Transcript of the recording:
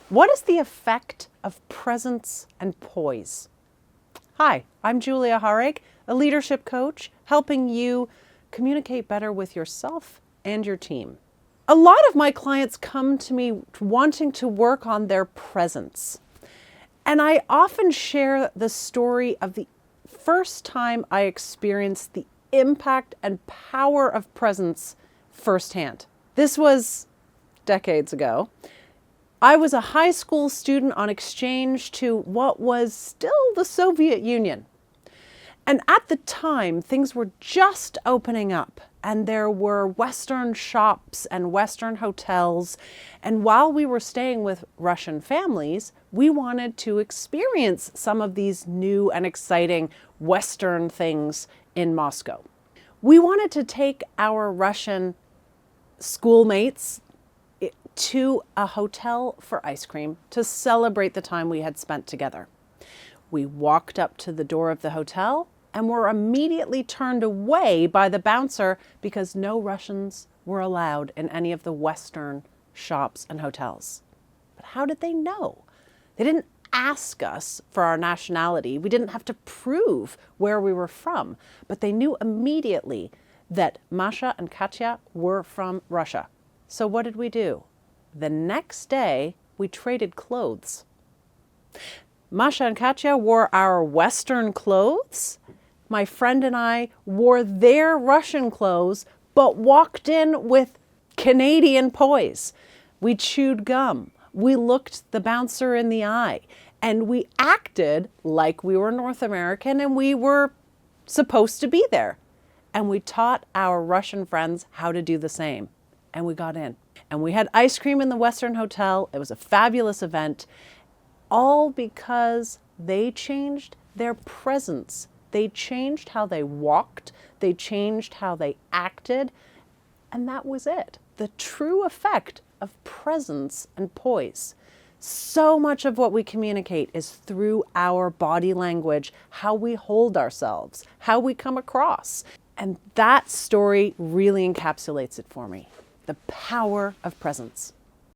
What is the effect of presence and poise? Hi, I'm Julia Harrig, a leadership coach, helping you communicate better with yourself and your team. A lot of my clients come to me wanting to work on their presence. And I often share the story of the first time I experienced the impact and power of presence firsthand. This was decades ago. I was a high school student on exchange to what was still the Soviet Union. And at the time, things were just opening up, and there were Western shops and Western hotels. And while we were staying with Russian families, we wanted to experience some of these new and exciting Western things in Moscow. We wanted to take our Russian schoolmates to a hotel for ice cream to celebrate the time we had spent together. We walked up to the door of the hotel and were immediately turned away by the bouncer because no Russians were allowed in any of the Western shops and hotels. But how did they know? They didn't ask us for our nationality. We didn't have to prove where we were from, but they knew immediately that Masha and Katya were from Russia. So what did we do? The next day, we traded clothes. Masha and Katya wore our Western clothes. My friend and I wore their Russian clothes, but walked in with Canadian poise. We chewed gum. We looked the bouncer in the eye, and we acted like we were North American and we were supposed to be there. And we taught our Russian friends how to do the same. And we got in. And we had ice cream in the Western Hotel. It was a fabulous event, all because they changed their presence. They changed how they walked. They changed how they acted. And that was it. The true effect of presence and poise. So much of what we communicate is through our body language, how we hold ourselves, how we come across. And that story really encapsulates it for me. The power of presence.